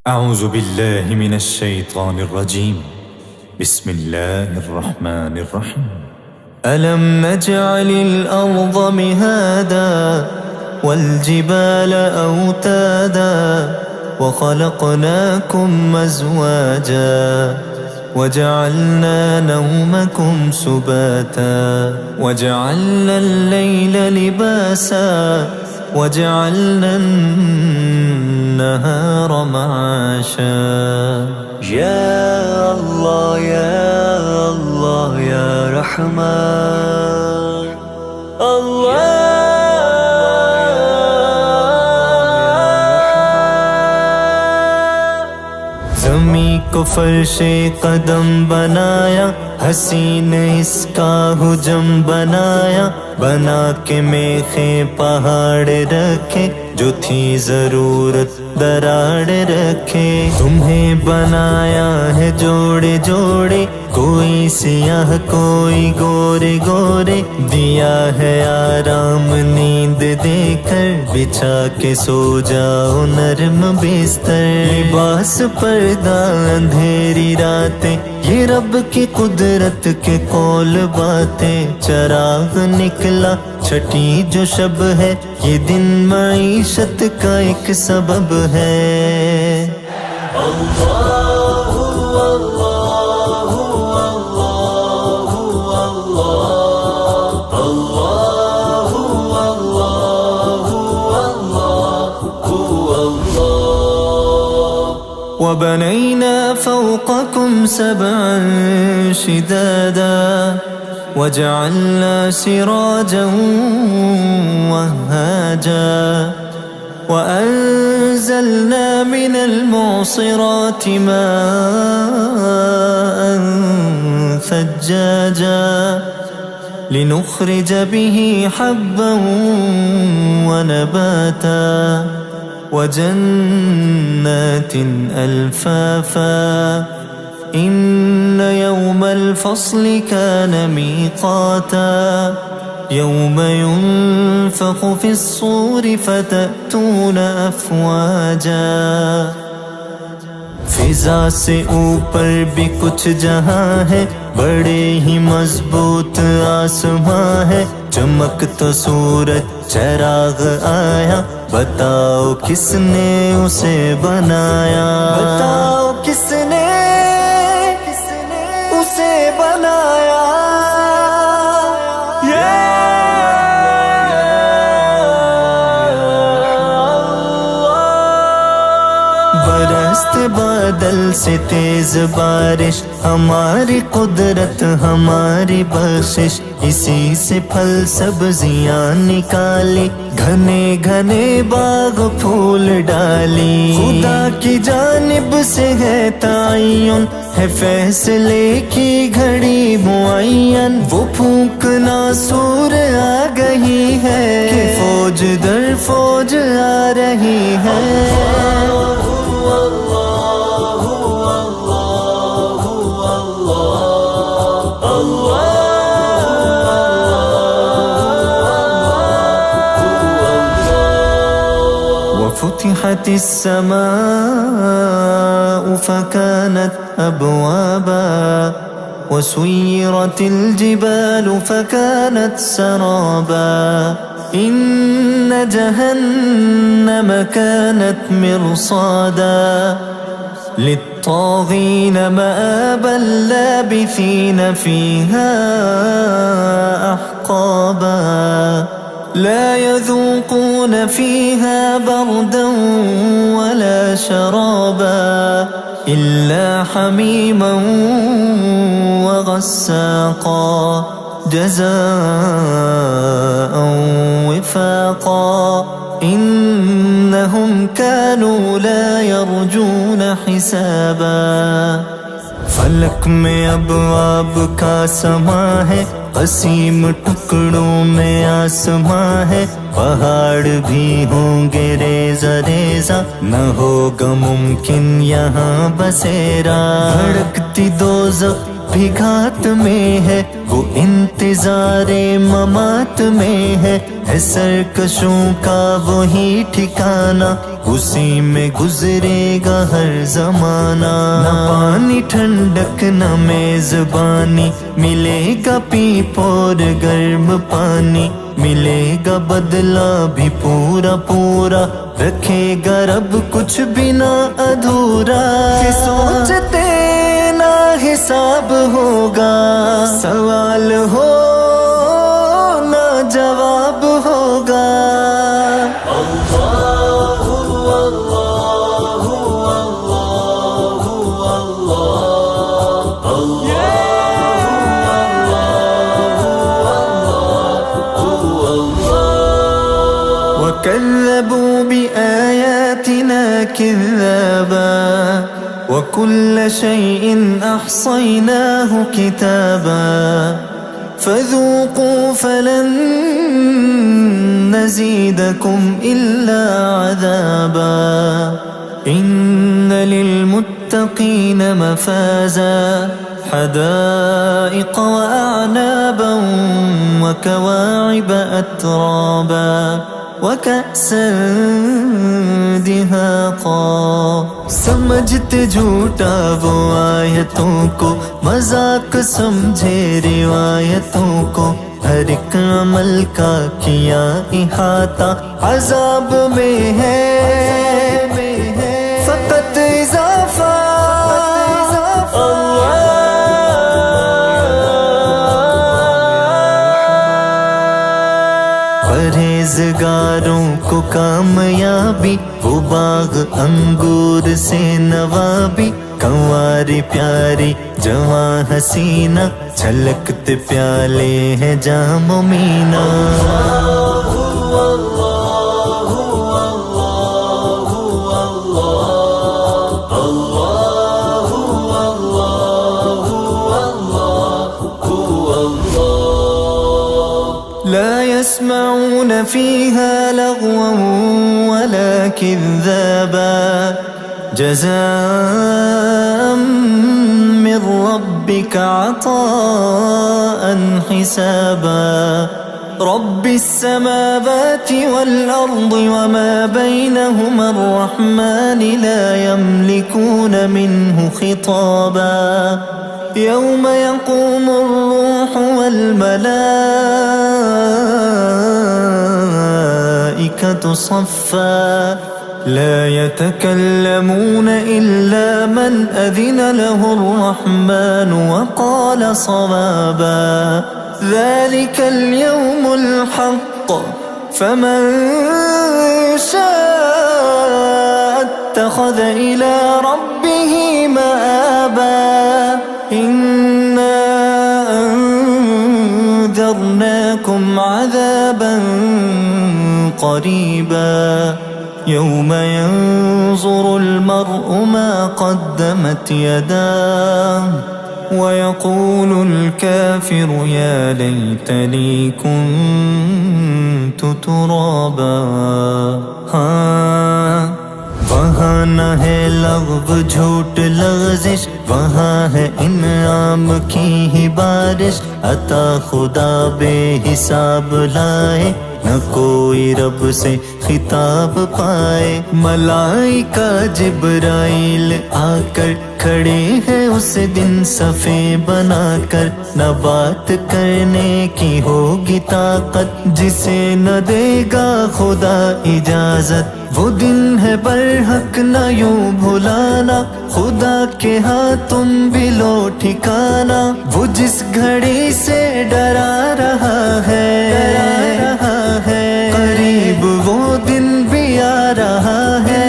أعوذ بالله من الشيطان الرجيم بسم الله الرحمن الرحيم ألم نجعل الأرض مهادا والجبال أوتادا وخلقناكم أزواجا وجعلنا نومكم سباتا وجعلنا الليل لباسا وجعلنا النهار معاشا يا الله يا الله يا رحمن الله ज़मीं को फर्शे कदम बनाया, हसीन इसका हुजम बनाया, बना के मेखे पहाड़ रखे, जो थी जरूरत दराड़ रखे। तुम्हें बनाया है जोड़े जोड़े, कोई सियाह कोई गोरे गोरे, दिया है आराम नींद देकर, बिछा के सो जाओ नरम बिस्तर। लिबास पर्दा अंधेरी रातें, ये रब की कुदरत के कौल बातें। चराग निकला छठी जो शब है, ये दिन मईशत का एक सबब है। अल्लाहु अल्लाहु अल्लाहु अल्लाह अल्लाहु अल्लाहु अल्लाहु अल्लाह। वबनैना फौक़कुम सबअन शिदादा वजअलना सिराजन वहाजा वअंज़लना मिनल मुअसिराति माअन सज्जाजा लिनुख़रिज बिही हब्बन वनबाता वजन्नातिन अल्फ़ाफ़ा इन्न यौमल फ़स्लि कान मीक़ाता यौम युन्फ़ख़ु फ़िस्सूरि फ़तअतून अफ़वाजा। फिज़ा से ऊपर भी कुछ जहां है, बड़े ही मजबूत आसमां है। चमक तो सूरज चराग आया, बताओ किसने उसे बनाया, बताओ किसने उसे बनाया। बरसते बादल से तेज बारिश, हमारी कुदरत हमारी बख्शिश। इसी से फल सब्जियां निकाली, घने घने बाग फूल डाली। खुदा की जानिब से है तायुन, है फैसले की घड़ी मुअय्यन। वो फूंकना सूर आ गई है, कि फौज दर फौज आ रही है। وفتحت السماء فكانت أبوابا وسيرت الجبال فكانت سرابا إن جهنم كانت مرصادا للطاغين مآبا لابثين فيها أحقابا لا يذوقون فيها بردا ولا شرابا إلا حميما وغساقا جزاء وفاقا إنهم كانوا لا يرجون حسابا। फलक में अबवाब का समा है, कसीम टुकड़ों में आसमां है। पहाड़ भी होंगे रेजा रेजा, न होगा मुमकिन यहाँ बसेरा। भड़कती दोज़ख भी घात में है, वो वो इंतजारे ममात में है सरकशों का वही ठिकाना, उसी में गुजरेगा हर जमाना। न पानी ठंडक न मेजबानी, मिलेगा पीप और गर्म पानी, मिलेगा बदला भी पूरा पूरा, रखेगा रब कुछ बिना अधूरा। कि सोचते ना हिसाब होगा, सवाल हो ना जवाब होगा। अल्लाहु अल्लाहु अल्लाहु अल्लाह, अल्लाहु अल्लाह। वकल्लबू बिआयातिना किज़्ज़ाबा वकुल्ल शैइन अहसैनाहु किताबा फज़ूक़ू फलन नज़ीदकुम इल्ला अज़ाबा। इन्न लिलमुत्तक़ीन मफ़ाज़ा हदाइक़ व अअनाबन व कवाइब अतराबा व कअसन दिहाक़ा। समझते झूठा वो आयतों को, मजाक समझे रिवायतों को, हर एक अमल का किया इहाता, अज़ाब में है फ़क़त इज़ाफ़ा। परहेज़गारों को कामयाबी, वो बाग अंगूर से नवाबी, कंवारी प्यारी जवां हसीना, छलकते प्याले हैं जामो मीना। لا يسمعون فيها لغوا ولا كذابا جزاء من ربك عطاء حسابا رب السماوات والأرض وما بينهما الرحمن لا يملكون منه خطابا يوم يقوم الروح والملائكة صفا لا يتكلمون إلا من أذن له الرحمن وقال صوابا ذلك اليوم الحق فمن شاء اتخذ إلى ربه مآبا إنا أنذرناكم عذابا قريبا يوم ينظر المرء ما قدمت يداه ويقول الكافر يا ليتني كنت ترابا वहाँ न है लग़्व झूठ लग़ज़िश वहाँ है इनाम की ही बारिश अता खुदा बेहिसाब लाए न कोई रब से खिताब पाए मलाइका जिब्राइल आकर खड़े हैं उस दिन सफ़े बनाकर न बात करने की होगी ताकत जिसे न देगा खुदा इजाजत वो दिन है बरहक न यूं भुलाना खुदा के हाथ तुम भी लो ठिकाना वो जिस घड़ी से डरा रहा है करीब वो दिन भी आ रहा है